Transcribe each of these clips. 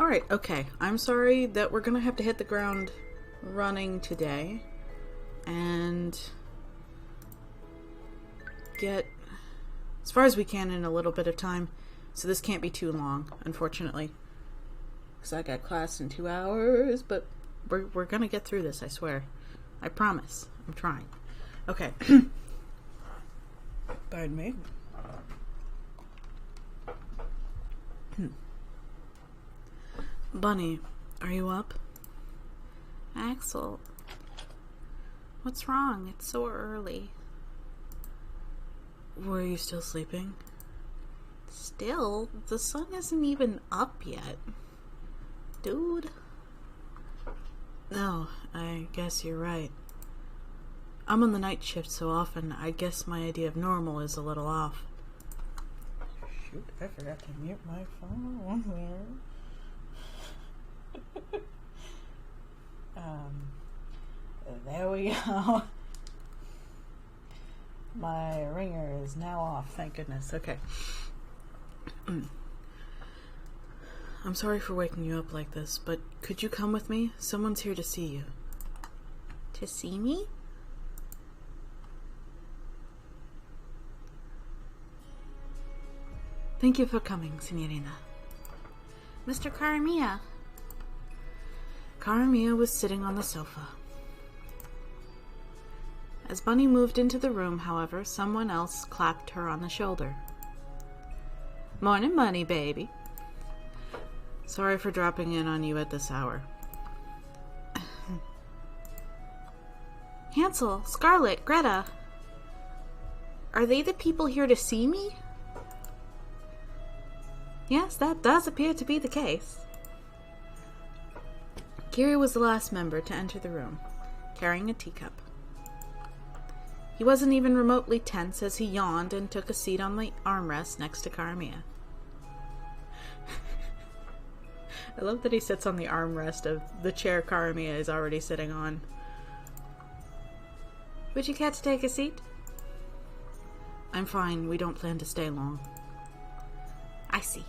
Alright, okay. I'm sorry that we're gonna have to hit the ground running today and get as far as we can in a little bit of time. So this can't be too long, unfortunately. Because I got class in 2 hours, but we're gonna get through this, I swear. I promise. I'm trying. Okay. Pardon me. Bunny, are you up? Axel, what's wrong? It's so early. Were you still sleeping? Still? The sun isn't even up yet. Dude. No, I guess you're right. I'm on the night shift so often, I guess my idea of normal is a little off. Shoot, I forgot to mute my phone there. There we go. My ringer is now off, thank goodness. Okay. I'm sorry for waking you up like this, but could you come with me? Someone's here to see you. To see me? Thank you for coming, Signorina. Mr. Karamiya. Karamiya was sitting on the sofa. As Bunny moved into the room, however, someone else clapped her on the shoulder. Morning, Bunny, baby. Sorry for dropping in on you at this hour. Hansel, Scarlet, Greta. Are they the people here to see me? Yes, that does appear to be the case. Kiri was the last member to enter the room, carrying a teacup. He wasn't even remotely tense as he yawned and took a seat on the armrest next to Karamiya. I love that he sits on the armrest of the chair Karamiya is already sitting on. Would you care to take a seat? I'm fine. We don't plan to stay long. I see.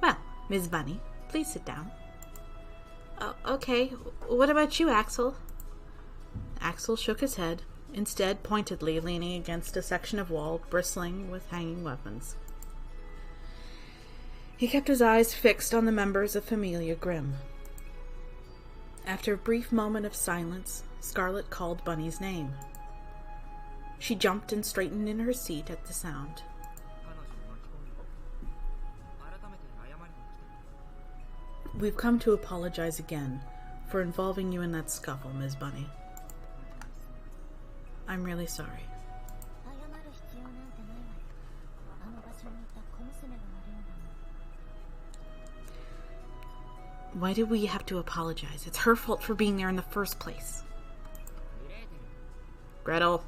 Well, Ms. Bunny, please sit down. Okay. What about you, Axel? Axel shook his head, instead pointedly leaning against a section of wall bristling with hanging weapons. He kept his eyes fixed on the members of Familia Grimm. After a brief moment of silence, Scarlet called Bunny's name. She jumped and straightened in her seat at the sound. We've come to apologize again for involving you in that scuffle, Ms. Bunny. I'm really sorry. Why do we have to apologize? It's her fault for being there in the first place. Gretel.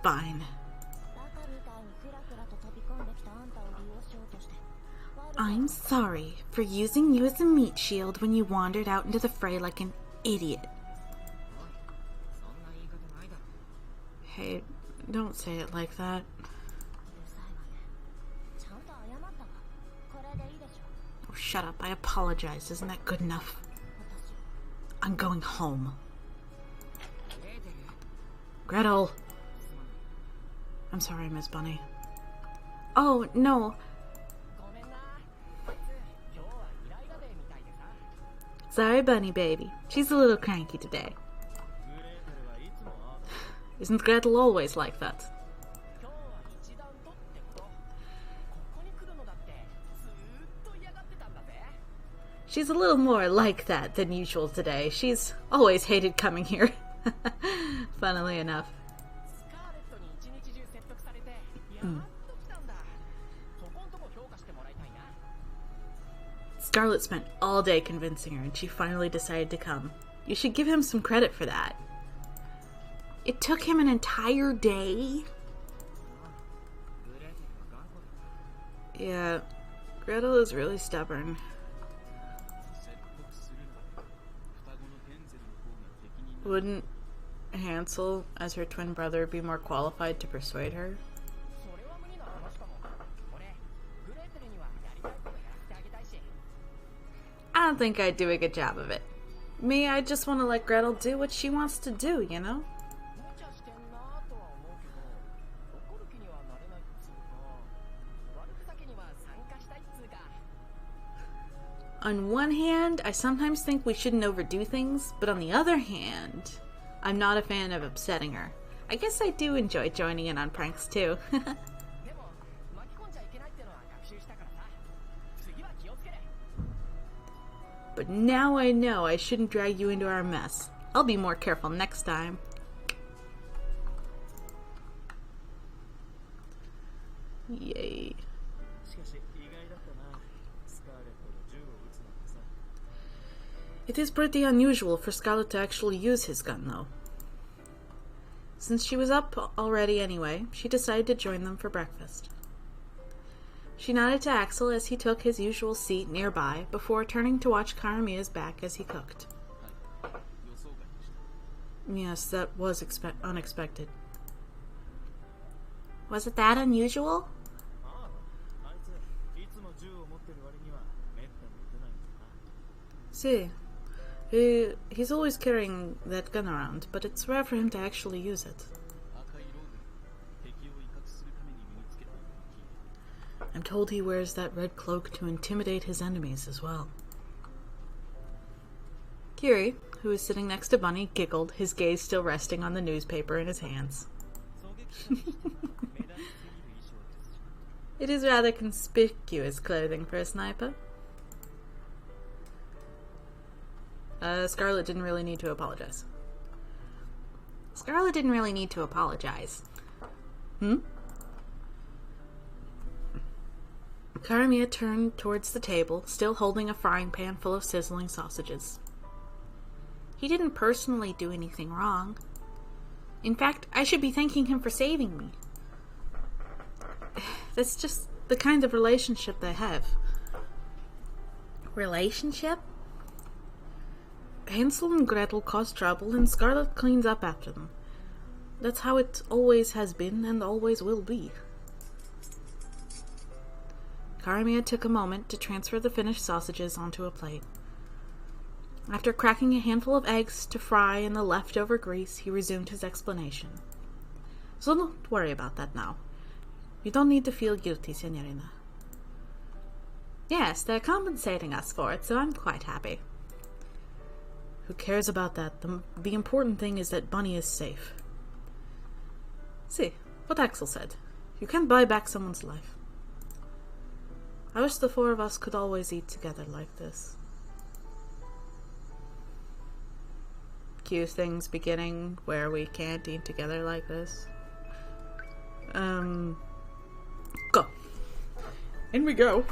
Fine. I'm sorry for using you as a meat shield when you wandered out into the fray like an idiot. Hey, don't say it like that. Oh, shut up. I apologize. Isn't that good enough? I'm going home. Gretel. I'm sorry, Miss Bunny. Oh, no. Sorry, Bunny baby. She's a little cranky today. Isn't Gretel always like that? She's a little more like that than usual today. She's always hated coming here. Funnily enough. Scarlet spent all day convincing her, and she finally decided to come. You should give him some credit for that. It took him an entire day? Yeah, Gretel is really stubborn. Wouldn't Hansel, as her twin brother, be more qualified to persuade her? I don't think I'd do a good job of it. Me, I just want to let Gretel do what she wants to do, you know? On one hand, I sometimes think we shouldn't overdo things, but on the other hand, I'm not a fan of upsetting her. I guess I do enjoy joining in on pranks too. But now I know I shouldn't drag you into our mess. I'll be more careful next time. Yay. It is pretty unusual for Scarlet to actually use his gun, though. Since she was up already anyway, she decided to join them for breakfast. She nodded to Axel as he took his usual seat nearby before turning to watch Karamia's back as he cooked. Yes, that was unexpected. Was it that unusual? See, he's always carrying that gun around, but it's rare for him to actually use it. I'm told he wears that red cloak to intimidate his enemies as well. Kiri, who was sitting next to Bunny, giggled, his gaze still resting on the newspaper in his hands. It is rather conspicuous clothing for a sniper. Scarlet didn't really need to apologize. Scarlet didn't really need to apologize. Karamia turned towards the table, still holding a frying pan full of sizzling sausages. He didn't personally do anything wrong. In fact, I should be thanking him for saving me. That's just the kind of relationship they have. Relationship? Hansel and Gretel cause trouble and Scarlet cleans up after them. That's how it always has been and always will be. Karamia took a moment to transfer the finished sausages onto a plate. After cracking a handful of eggs to fry in the leftover grease, he resumed his explanation. So don't worry about that now. You don't need to feel guilty, Signorina. Yes, they're compensating us for it, so I'm quite happy. Who cares about that? The important thing is that Bunny is safe. See, what Axel said. You can't buy back someone's life. I wish the four of us could always eat together like this. Cue things beginning where we can't eat together like this. Go. In we go.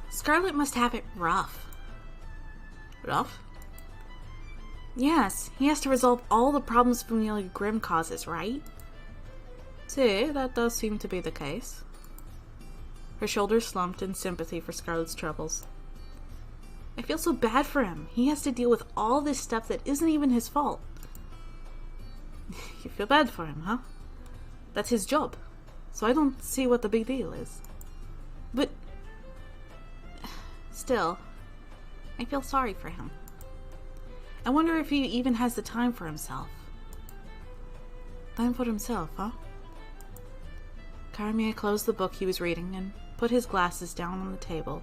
Scarlet must have it rough. Rough? Yes, he has to resolve all the problems Familia Grimm causes, right? See, that does seem to be the case. Her shoulders slumped in sympathy for Scarlet's troubles. I feel so bad for him. He has to deal with all this stuff that isn't even his fault. You feel bad for him, huh? That's his job. So I don't see what the big deal is. But still, I feel sorry for him. I wonder if he even has the time for himself. Time for himself, huh? Karamia closed the book he was reading and put his glasses down on the table,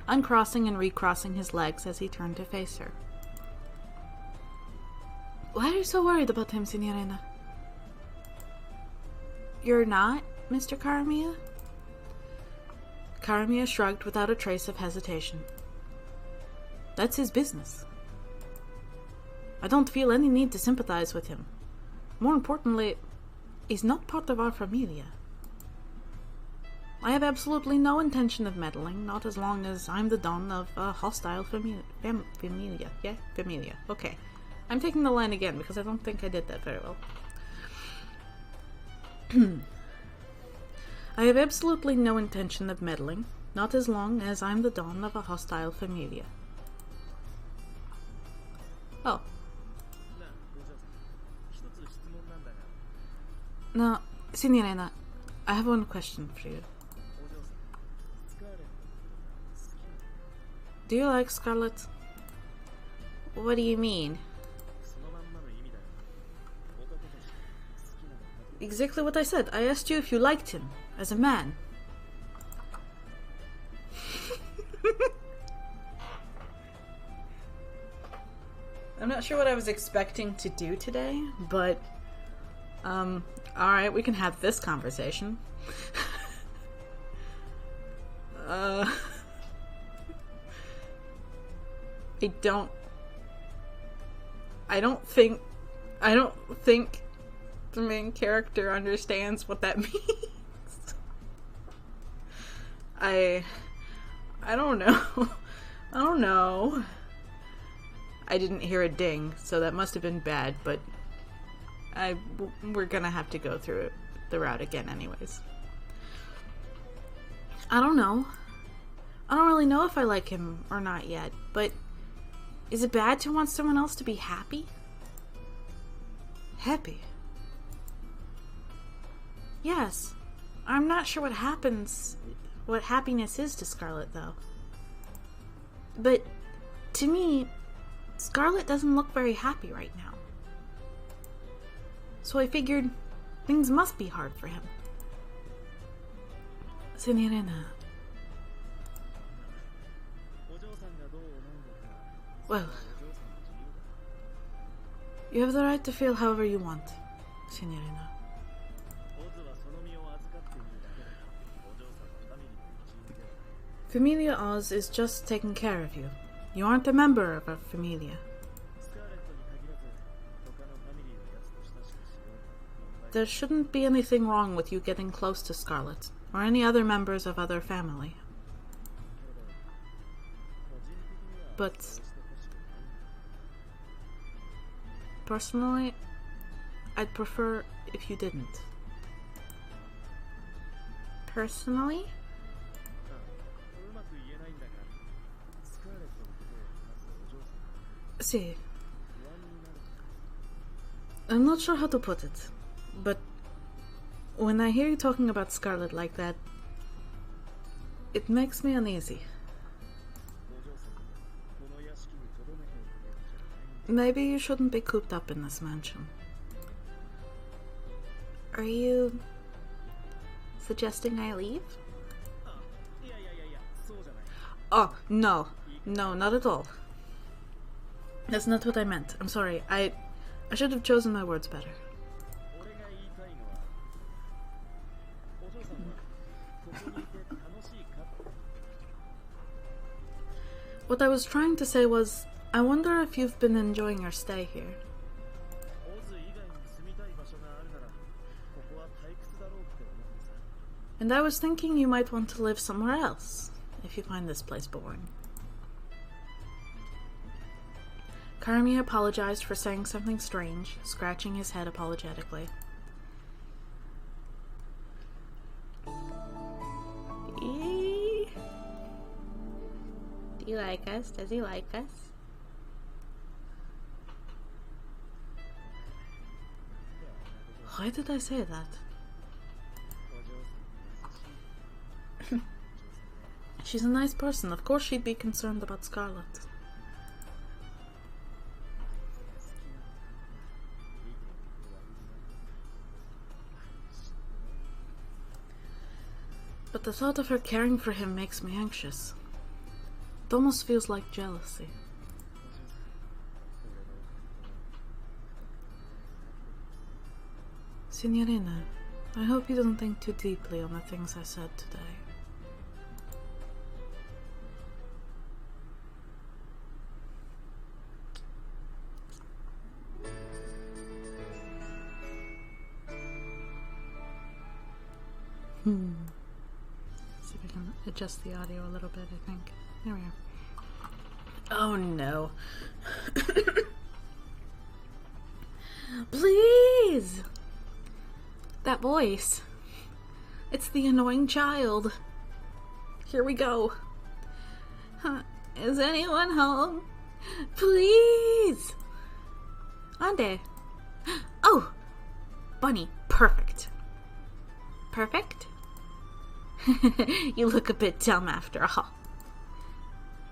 uncrossing and recrossing his legs as he turned to face her. Why are you so worried about him, Signorina? You're not, Mr. Karamia? Karamia shrugged without a trace of hesitation. That's his business. I don't feel any need to sympathize with him. More importantly, he's not part of our familia. I have absolutely no intention of meddling, not as long as I'm the don of a hostile familia. Yeah? Familia. Okay. I'm taking the line again because I don't think I did that very well. I have absolutely no intention of meddling, Not as long as I'm the dawn of a hostile familia. Oh. Now, Signorina, I have one question for you. Do you like Scarlet? What do you mean? Exactly what I said. I asked you if you liked him as a man. I'm not sure what I was expecting to do today, but alright, we can have this conversation. I don't think the main character understands what that means. I don't know. I don't know. I didn't hear a ding, so that must have been bad, but we're gonna have to go through the route again anyways. I don't know. I don't really know if I like him or not yet, but is it bad to want someone else to be happy? Happy? Yes. I'm not sure what happiness is to Scarlet, though. But to me, Scarlet doesn't look very happy right now. So I figured things must be hard for him. Signorina. Well, you have the right to feel however you want, Signorina. Familia Oz is just taking care of you. You aren't a member of a familia. There shouldn't be anything wrong with you getting close to Scarlet, or any other members of other family. But personally, I'd prefer if you didn't. Personally? See, I'm not sure how to put it, but when I hear you talking about Scarlet like that, it makes me uneasy. Maybe you shouldn't be cooped up in this mansion. Are you suggesting I leave? Oh, no. No, not at all. That's not what I meant. I'm sorry. I should have chosen my words better. What I was trying to say was, I wonder if you've been enjoying your stay here. And I was thinking you might want to live somewhere else, if you find this place boring. Karami apologized for saying something strange, scratching his head apologetically. Do you like us? Does he like us? Why did I say that? She's a nice person. Of course she'd be concerned about Scarlet. But the thought of her caring for him makes me anxious. It almost feels like jealousy. Signorina, I hope you don't think too deeply on the things I said today. See if I can adjust the audio a little bit, I think. There we are. Oh no. Please! That voice. It's the annoying child. Here we go. Is anyone home? Please! Ande. Oh! Bunny, perfect. Perfect? You look a bit dumb after all.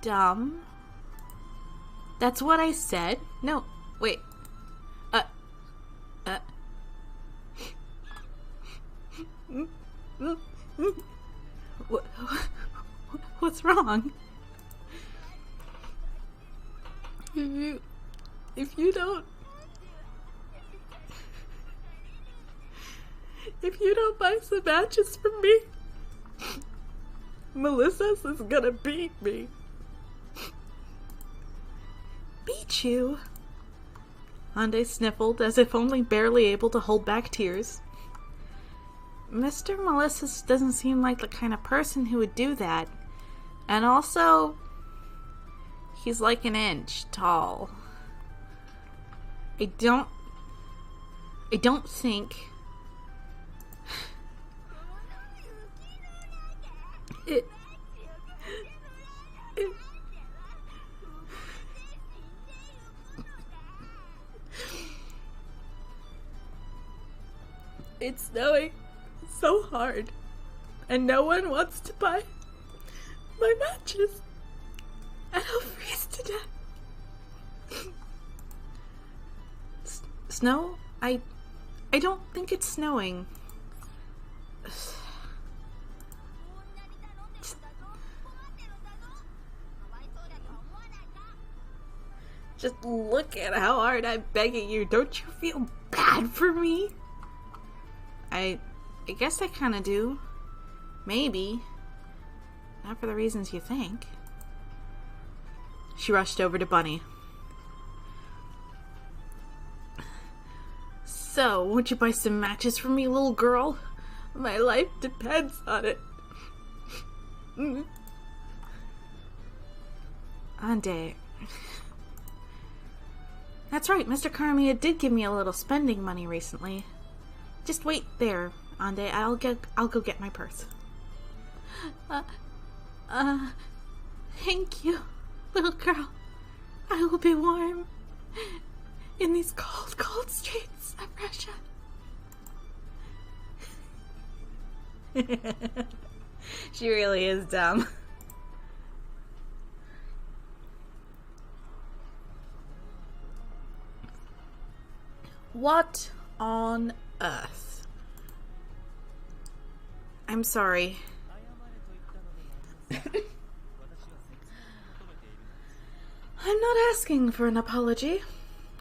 Dumb? That's what I said? No, wait. What's wrong? If you don't buy some matches from me, Melissa's is gonna beat me. Beat you? Ande sniffled, as if only barely able to hold back tears. Mr. Melissa's doesn't seem like the kind of person who would do that. And also, he's like an inch tall. I don't think it's snowing so hard, and no one wants to buy my matches, and I'll freeze to death. Snow? I don't think it's snowing. Just look at how hard I'm begging you. Don't you feel bad for me? I guess I kind of do. Maybe. Not for the reasons you think. She rushed over to Bunny. So, won't you buy some matches for me, little girl? My life depends on it. Ande. That's right, Mr. Karamiya did give me a little spending money recently. Just wait there, Ande. I'll go get my purse. Thank you, little girl. I will be warm in these cold, cold streets of Russia. She really is dumb. What on earth? I'm sorry. I'm not asking for an apology.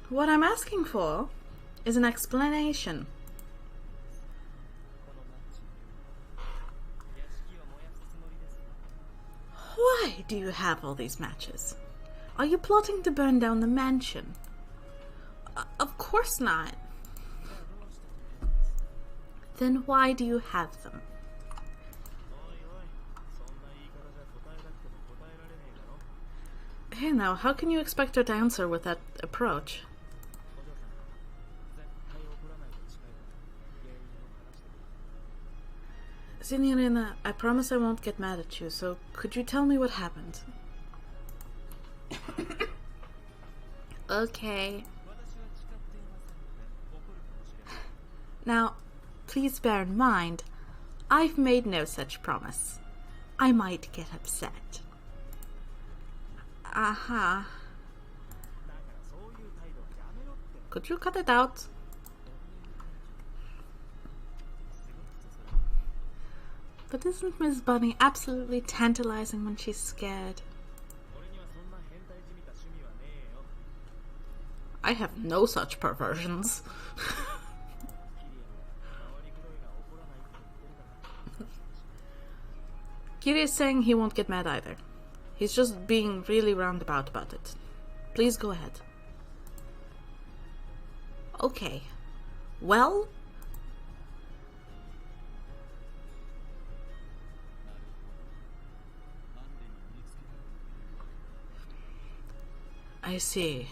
What I'm asking for is an explanation. Why do you have all these matches? Are you plotting to burn down the mansion? Of course not. Then why do you have them? Hey now, how can you expect her to answer with that approach? Signorina, I promise I won't get mad at you, so could you tell me what happened? Okay. Now, please bear in mind, I've made no such promise. I might get upset. Aha. Could you cut it out? But isn't Miss Bunny absolutely tantalizing when she's scared? I have no such perversions. Kiri is saying he won't get mad either. He's just being really roundabout about it. Please go ahead. Okay. Well... I see.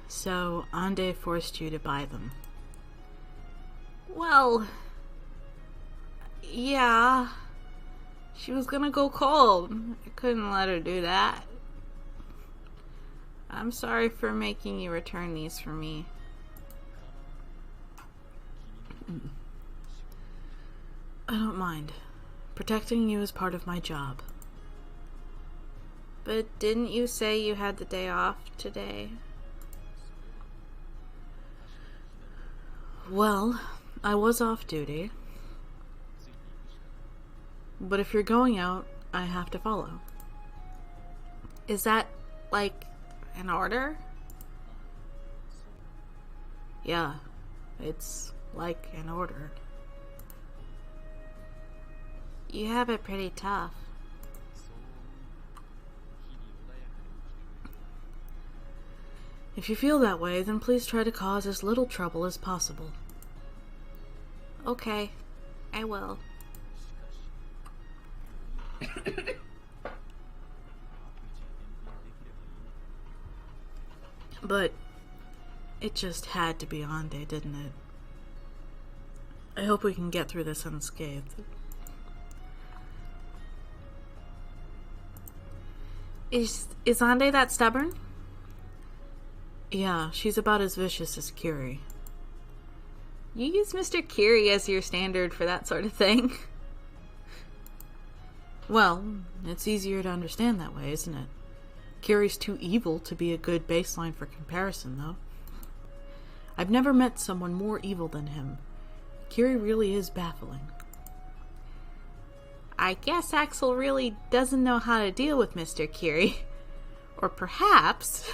So, Ande forced you to buy them. Well... yeah... She was gonna go cold. I couldn't let her do that. I'm sorry for making you return these for me. I don't mind. Protecting you is part of my job. But didn't you say you had the day off today? Well, I was off duty. But if you're going out, I have to follow. Is that, like, an order? Yeah, it's like an order. You have it pretty tough. If you feel that way, then please try to cause as little trouble as possible. Okay, I will. But it just had to be Ande, didn't it? I hope we can get through this unscathed. Is Ande that stubborn? Yeah, she's about as vicious as Kiri. You use Mr. Kiri as your standard for that sort of thing. Well, it's easier to understand that way, isn't it? Kiri's too evil to be a good baseline for comparison, though. I've never met someone more evil than him. Kiri really is baffling. I guess Axel really doesn't know how to deal with Mr. Kiri. Or perhaps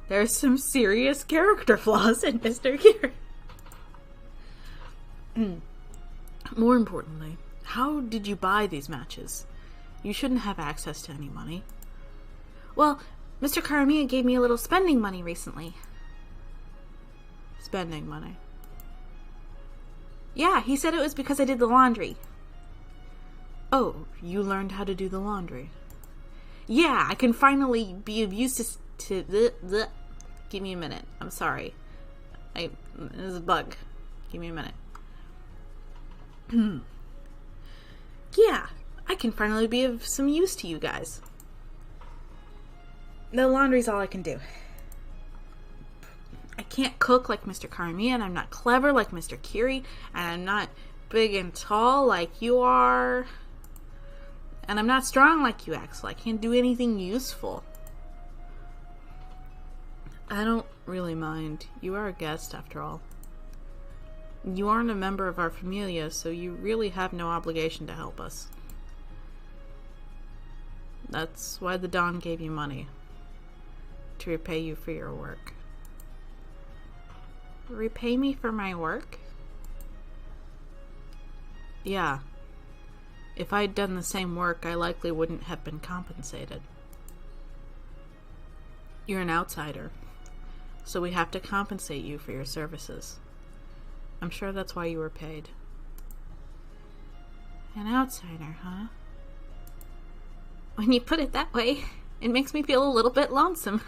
there's some serious character flaws in Mr. Kiri. More importantly, how did you buy these matches? You shouldn't have access to any money. Well, Mr. Karamiya gave me a little spending money recently. Spending money? Yeah, he said it was because I did the laundry. Oh, you learned how to do the laundry? Yeah, I can finally be of use to Give me a minute. I'm sorry. There's a bug. Give me a minute. Yeah, I can finally be of some use to you guys. The laundry's all I can do. I can't cook like Mr. Karamiya, and I'm not clever like Mr. Kiri, and I'm not big and tall like you are. And I'm not strong like you, Axel. I can't do anything useful. I don't really mind. You are a guest, after all. You aren't a member of our familia, so you really have no obligation to help us. That's why the Don gave you money. To repay you for your work. Repay me for my work? Yeah. If I'd done the same work, I likely wouldn't have been compensated. You're an outsider, so we have to compensate you for your services. I'm sure that's why you were paid. An outsider, huh? When you put it that way, it makes me feel a little bit lonesome.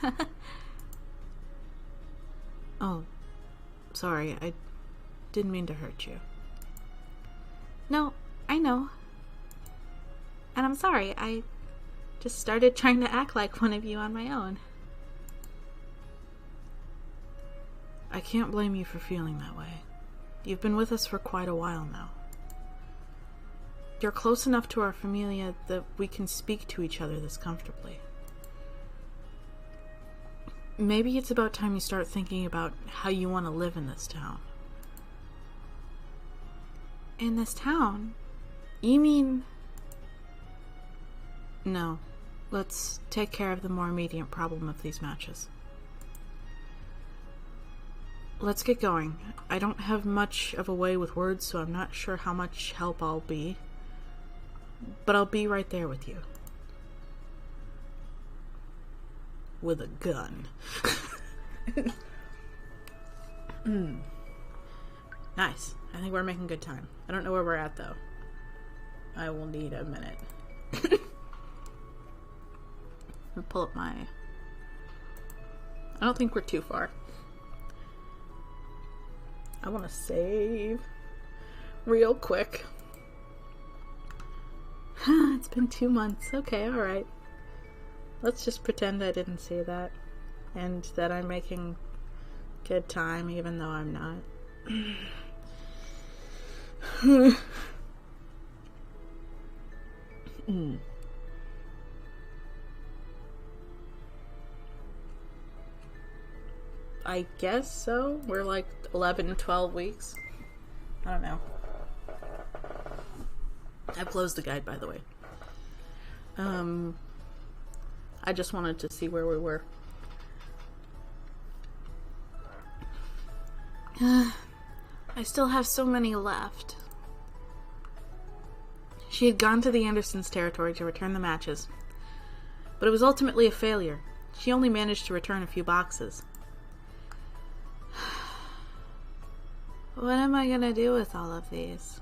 Oh, sorry, I didn't mean to hurt you. No, I know. And I'm sorry, I just started trying to act like one of you on my own. I can't blame you for feeling that way. You've been with us for quite a while now. You're close enough to our familia that we can speak to each other this comfortably. Maybe it's about time you start thinking about how you want to live in this town. In this town? You mean... No. Let's take care of the more immediate problem of these matches. Let's get going. I don't have much of a way with words, so I'm not sure how much help I'll be. But I'll be right there with you. With a gun. Nice. I think we're making good time. I don't know where we're at, though. I will need a minute. I'll pull up my... I don't think we're too far. I want to save real quick. It's been 2 months. Okay, alright. Let's just pretend I didn't see that. And that I'm making good time, even though I'm not. I guess so. We're like 11, 12 weeks. I don't know. I've closed the guide, by the way. I just wanted to see where we were. I still have so many left. She had gone to the Andersons' territory to return the matches, but it was ultimately a failure. She only managed to return a few boxes. What am I gonna do with all of these?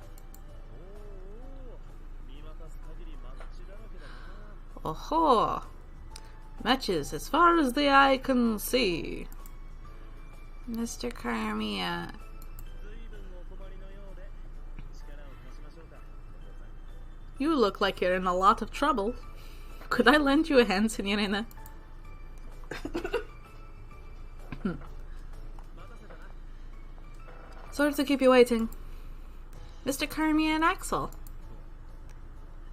Oh-ho! Matches as far as the eye can see. Mr. Karamiya. You look like you're in a lot of trouble. Could I lend you a hand, Signorina? Sorry to keep you waiting. Mr. Karamiya and Axel.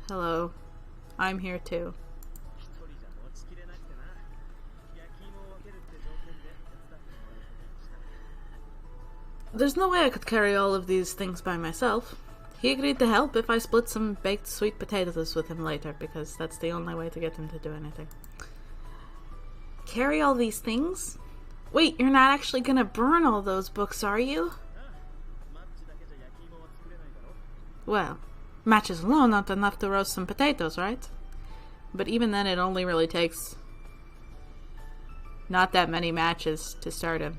Hello. I'm here too. There's no way I could carry all of these things by myself. He agreed to help if I split some baked sweet potatoes with him later, because that's the only way to get him to do anything. Carry all these things? Wait, you're not actually gonna burn all those books, are you? Well, matches alone aren't enough to roast some potatoes, right? But even then, it only really takes not that many matches to start a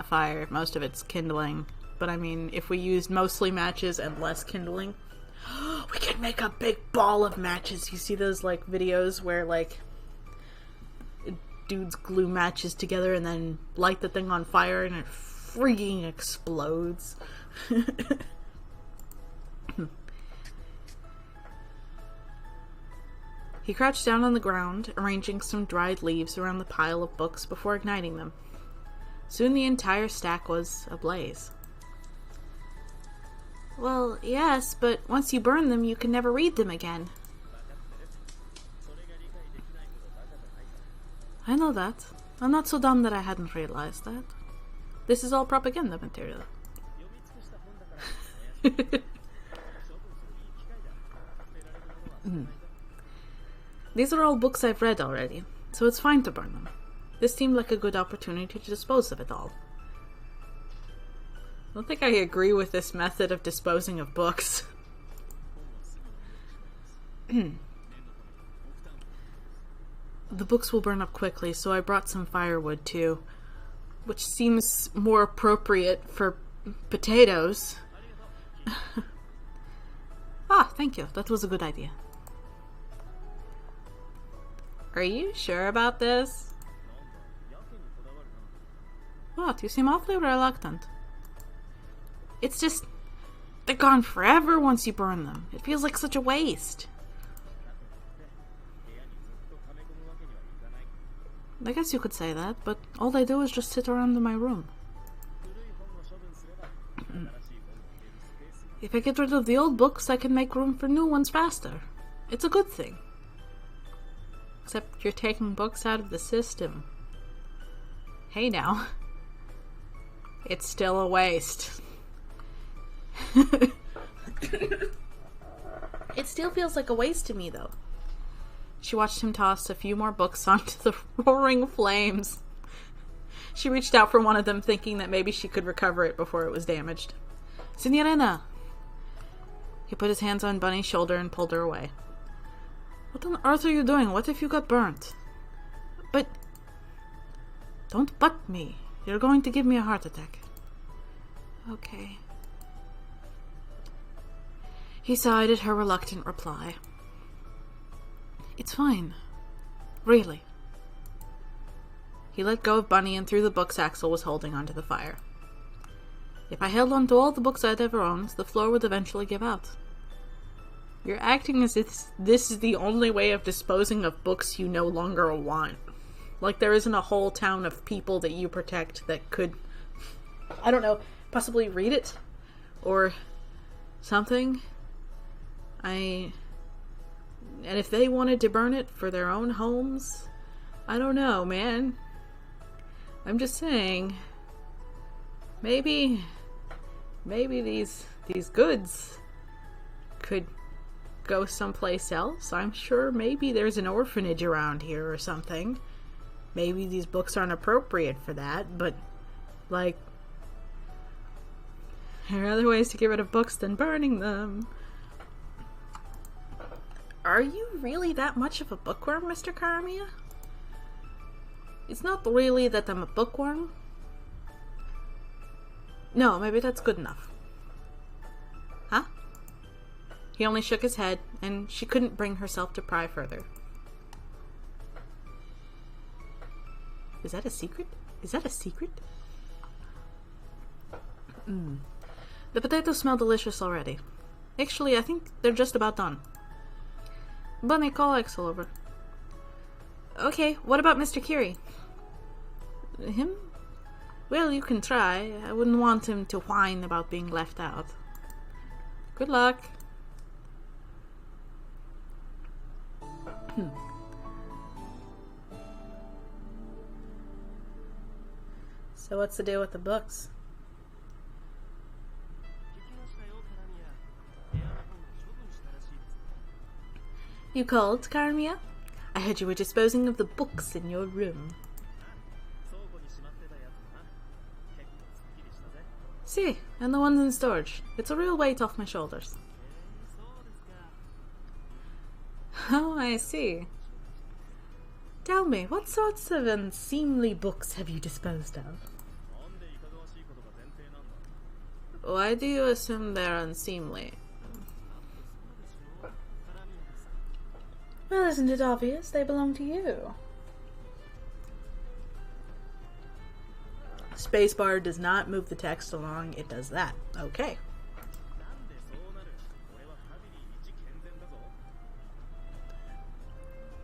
fire. Most of it's kindling. But I mean, if we used mostly matches and less kindling, we could make a big ball of matches. You see those, like, videos where, like, dudes glue matches together and then light the thing on fire and it freaking explodes. He crouched down on the ground, arranging some dried leaves around the pile of books before igniting them. Soon the entire stack was ablaze. Well, yes, but once you burn them, you can never read them again. I know that. I'm not so dumb that I hadn't realized that. This is all propaganda material. These are all books I've read already, so it's fine to burn them. This seemed like a good opportunity to dispose of it all. I don't think I agree with this method of disposing of books. The books will burn up quickly, so I brought some firewood too, which seems more appropriate for potatoes. Ah, thank you. That was a good idea. Are you sure about this? What? You seem awfully reluctant. It's just... they're gone forever once you burn them. It feels like such a waste. I guess you could say that, but all they do is just sit around in my room. If I get rid of the old books, I can make room for new ones faster. It's a good thing. Except you're taking books out of the system. Hey now. It's still a waste. It still feels like a waste to me, though. She watched him toss a few more books onto the roaring flames. She reached out for one of them, thinking that maybe she could recover it before it was damaged. Signorina! He put his hands on Bunny's shoulder and pulled her away. What on earth are you doing? What if you got burnt? But... don't butt me. You're going to give me a heart attack. Okay. He sighed at her reluctant reply. It's fine. Really. He let go of Bunny and threw the books Axel was holding onto the fire. If I held on to all the books I'd ever owned, the floor would eventually give out. You're acting as if this is the only way of disposing of books you no longer want. Like there isn't a whole town of people that you protect that could, I don't know, possibly read it? Or something? And if they wanted to burn it for their own homes, I don't know, man. I'm just saying, maybe these goods could go someplace else. I'm sure maybe there's an orphanage around here or something. Maybe these books aren't appropriate for that, but, like, there are other ways to get rid of books than burning them. Are you really that much of a bookworm, Mr. Karamiya? It's not really that I'm a bookworm. No, maybe that's good enough. Huh? He only shook his head, and she couldn't bring herself to pry further. Is that a secret? Is that a secret? The potatoes smell delicious already. Actually, I think they're just about done. Bunny, call Axel over. Okay, what about Mr. Kiri? Him? Well, you can try. I wouldn't want him to whine about being left out. Good luck. So what's the deal with the books? You called, Karamiya? I heard you were disposing of the books in your room. See, and the ones in storage. It's a real weight off my shoulders. Oh, I see. Tell me, what sorts of unseemly books have you disposed of? Why do you assume they're unseemly? Well, isn't it obvious? They belong to you. Spacebar does not move the text along, it does that. Okay.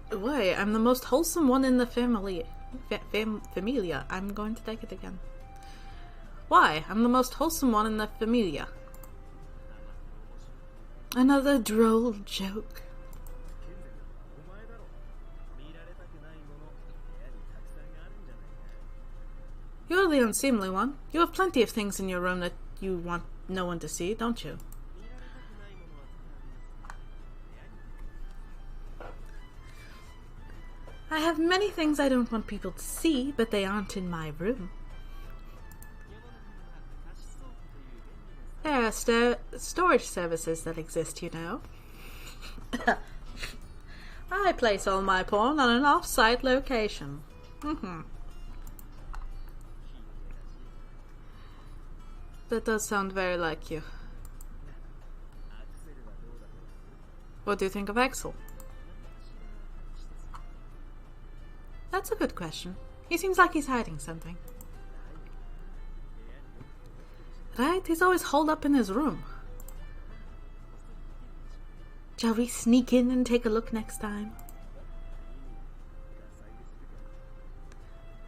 Why? I'm the most wholesome one in the family. Familia. I'm going to take it again. Why? I'm the most wholesome one in the familia. Another droll joke. You're the unseemly one. You have plenty of things in your room that you want no one to see, don't you? I have many things I don't want people to see, but they aren't in my room. There are storage services that exist, you know. I place all my porn on an off-site location. That does sound very like you. What do you think of Axel? That's a good question. He seems like he's hiding something. Right? He's always holed up in his room. Shall we sneak in and take a look next time?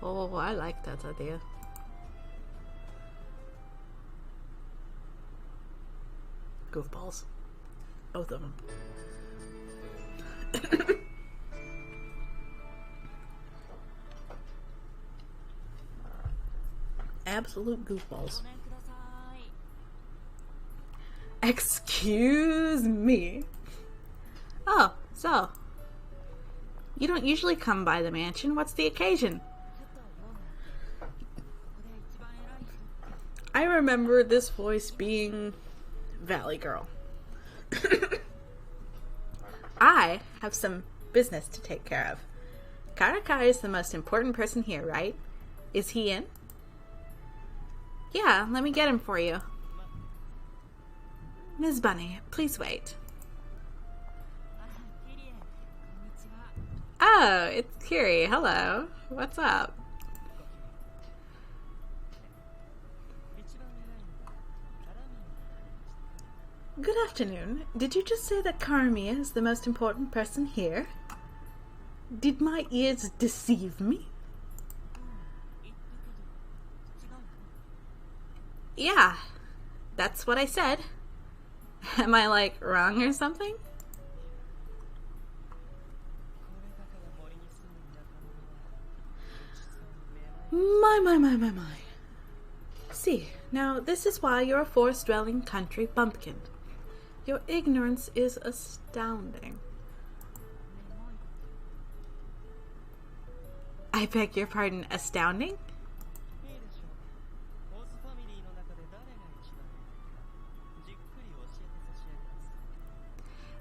Oh, I like that idea. Goofballs. Both of them. Absolute goofballs. Excuse me. Oh, so. You don't usually come by the mansion. What's the occasion? I remember this voice being Valley Girl. I have some business to take care of. Karakai is the most important person here, right? Is he in? Yeah, let me get him for you. Ms. Bunny, please wait. Oh, it's Kiri. Hello. What's up? Good afternoon. Did you just say that Karamia is the most important person here? Did my ears deceive me? Yeah, that's what I said. Am I, like, wrong or something? My. See, now this is why you're a forest-dwelling country bumpkin. Your ignorance is astounding. I beg your pardon, astounding?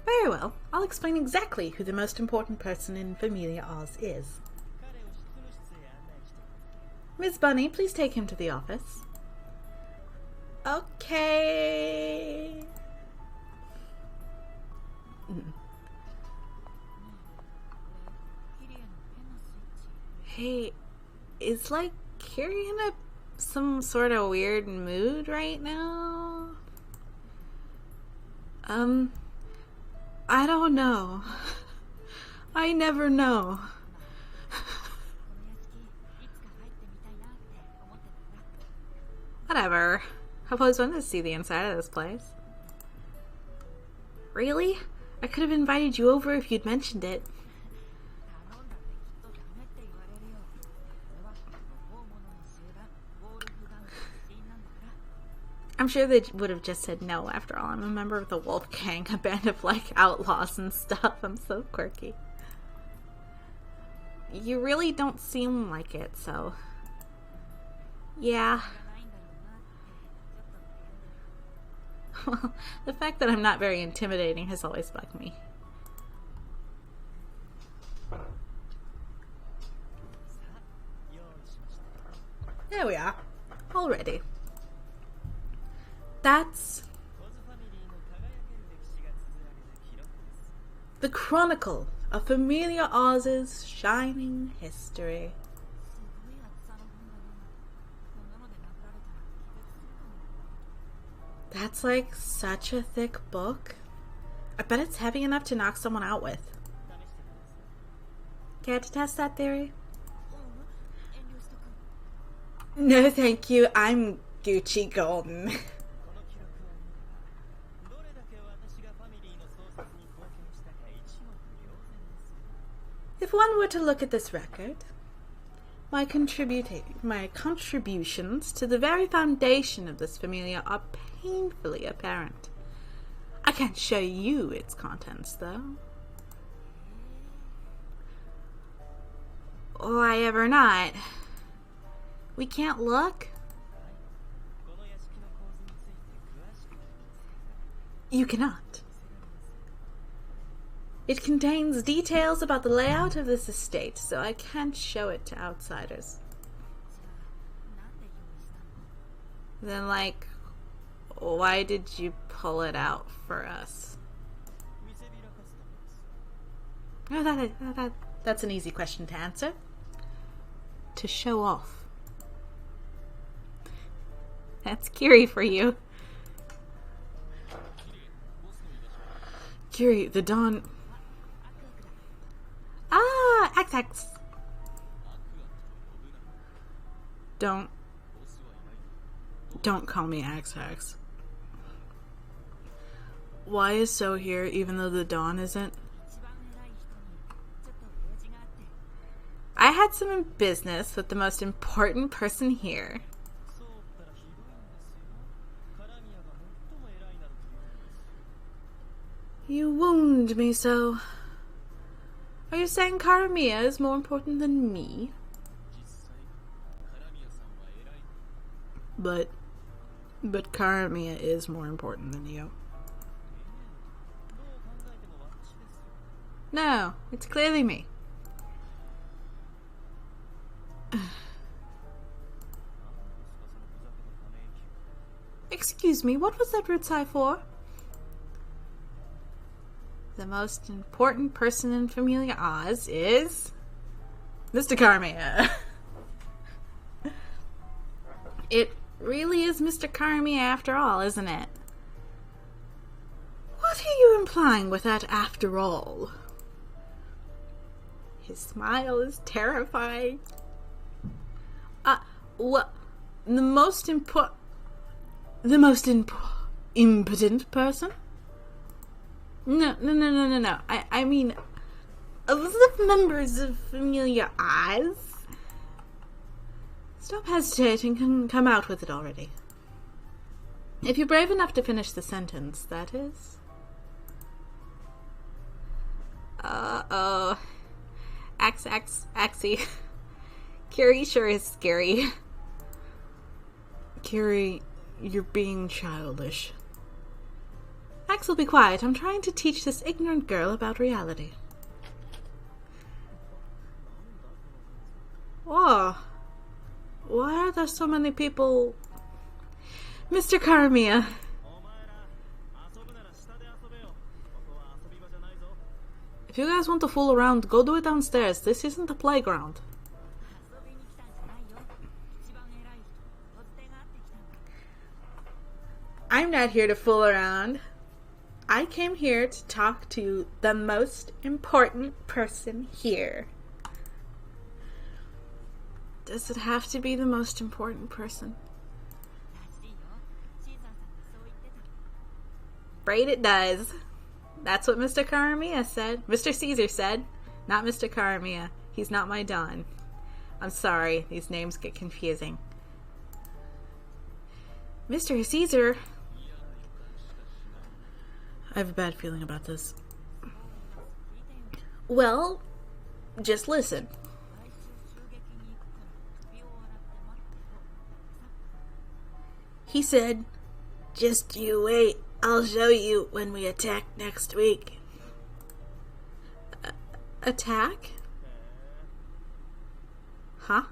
Very well, I'll explain exactly who the most important person in Familia Oz is. Ms. Bunny, please take him to the office. Okay. Hey, is like Carrie in some sort of weird mood right now? I don't know. I never know. Whatever. I've always wanted to see the inside of this place. Really? I could have invited you over if you'd mentioned it. I'm sure they would have just said no. After all, I'm a member of the Wolf Gang, a band of, like, outlaws and stuff. I'm so quirky. You really don't seem like it, so... yeah. Well, the fact that I'm not very intimidating has always bugged me. There we are. Already. That's the chronicle of Familia Oz's shining history. That's like such a thick book. I bet it's heavy enough to knock someone out with. Care to test that theory? No, thank you. I'm Gucci Golden. If one were to look at this record, my contributions to the very foundation of this familia are painfully apparent. I can't show you its contents, though. Why ever not? We can't look? You cannot. It contains details about the layout of this estate, so I can't show it to outsiders. Then, like, why did you pull it out for us? Oh, that's an easy question to answer. To show off. That's Kiri for you. Kiri, the Dawn... Ah, XX. Don't call me XX. Why is So here even though the Dawn isn't? I had some business with the most important person here. You wound me so. Are you saying Karamia is more important than me? But Karamia is more important than you. No, it's clearly me. Excuse me, what was that root sigh for? The most important person in Familia Oz is Mr. Karamia. It really is Mr. Karamia after all, isn't it? implying with that after all? His smile is terrifying. What? The most impotent person? No. I mean, of the members of Familia Eyes. Stop hesitating and come out with it already. If you're brave enough to finish the sentence, that is. Axie. Kiri sure is scary. Kiri, you're being childish. Axel, be quiet. I'm trying to teach this ignorant girl about reality. Whoa. Why are there so many people... Mr. Karamiya. If you guys want to fool around, go do it downstairs. This isn't a playground. I'm not here to fool around. I came here to talk to the most important person here. Does it have to be the most important person? Right, it does. That's what Mr. Karamiya said. Mr. Caesar said, not Mr. Karamiya. He's not my Don. I'm sorry, these names get confusing. Mr. Caesar... I have a bad feeling about this. Well, just listen. He said, just you wait. I'll show you when we attack next week. Attack? Huh?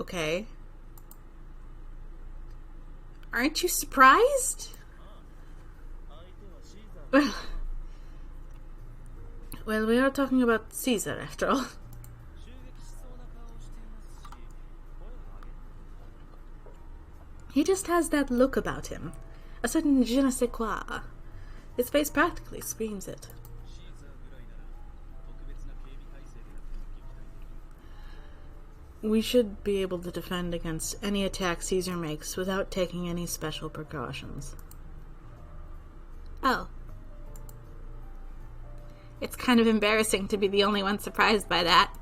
Okay. Aren't you surprised? Well, we are talking about Caesar after all. He just has that look about him. A certain je ne sais quoi. His face practically screams it. We should be able to defend against any attack Caesar makes without taking any special precautions. Oh. It's kind of embarrassing to be the only one surprised by that.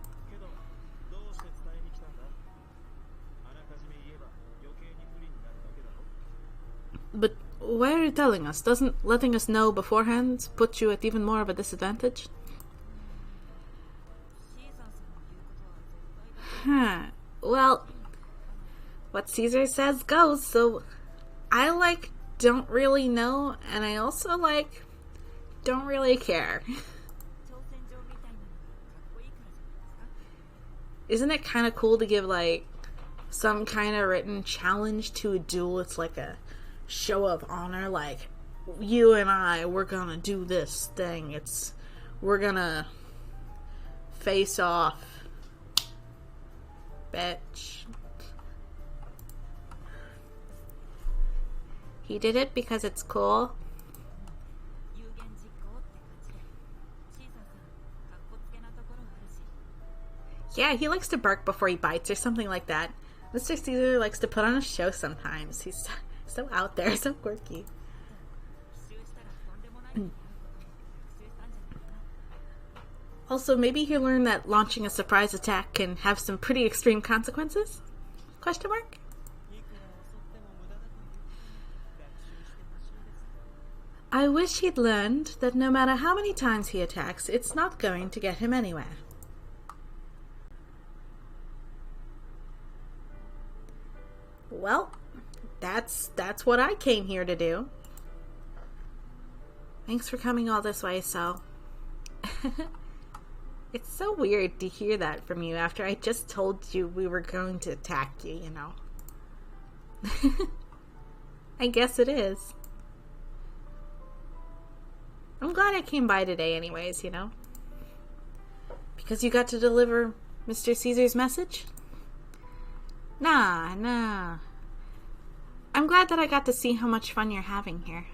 But why are you telling us? Doesn't letting us know beforehand put you at even more of a disadvantage? Well, what Caesar says goes, so I, don't really know, and I also, don't really care. Isn't it kind of cool to give, some kind of written challenge to a duel? It's like a show of honor, you and I, we're gonna do this thing. We're gonna face off. Bitch. He did it because it's cool. Yeah, he likes to bark before he bites or something like that. Mr. Caesar likes to put on a show sometimes. He's so out there, so quirky. Also, maybe he learned that launching a surprise attack can have some pretty extreme consequences? Question mark? I wish he'd learned that no matter how many times he attacks, it's not going to get him anywhere. Well, that's what I came here to do. Thanks for coming all this way, so... It's so weird to hear that from you after I just told you we were going to attack you, you know. I guess it is. I'm glad I came by today anyways, you know. Because you got to deliver Mr. Caesar's message? Nah. I'm glad that I got to see how much fun you're having here.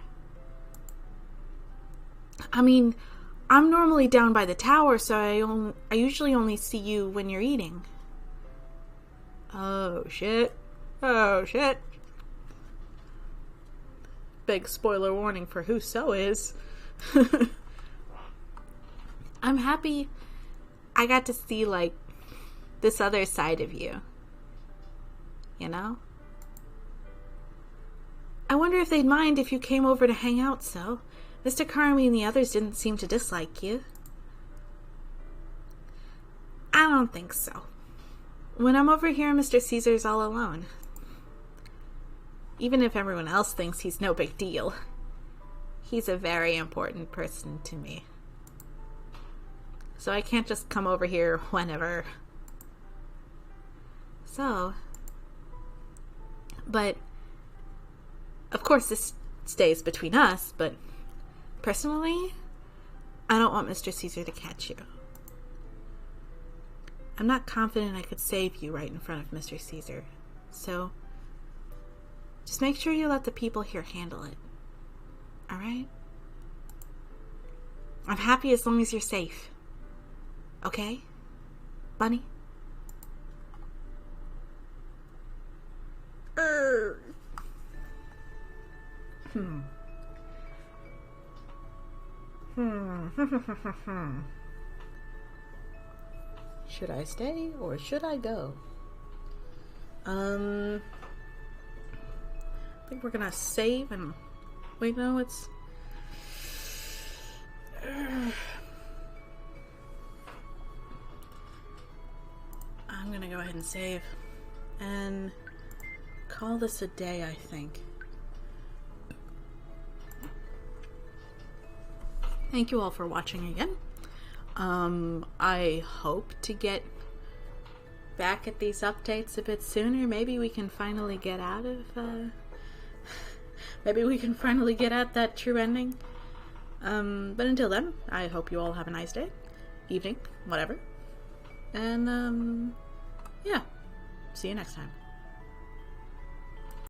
I mean, I'm normally down by the tower, so I usually only see you when you're eating. Oh, shit. Oh, shit. Big spoiler warning for who So is. I'm happy I got to see, like, this other side of you. You know? I wonder if they'd mind if you came over to hang out, So. Mr. Karami and the others didn't seem to dislike you. I don't think so. When I'm over here, Mr. Caesar's all alone. Even if everyone else thinks he's no big deal, he's a very important person to me. So I can't just come over here whenever. So, but, of course this stays between us, but personally, I don't want Mr. Caesar to catch you. I'm not confident I could save you right in front of Mr. Caesar, so just make sure you let the people here handle it. Alright? I'm happy as long as you're safe. Okay? Bunny? Should I stay or should I go? I think we're gonna save and wait, no, it's I'm gonna go ahead and save and call this a day, I think. Thank you all for watching again. I hope to get back at these updates a bit sooner. Maybe we can finally get out of, maybe we can finally get at that true ending. But until then, I hope you all have a nice day, evening, whatever. And, yeah, see you next time.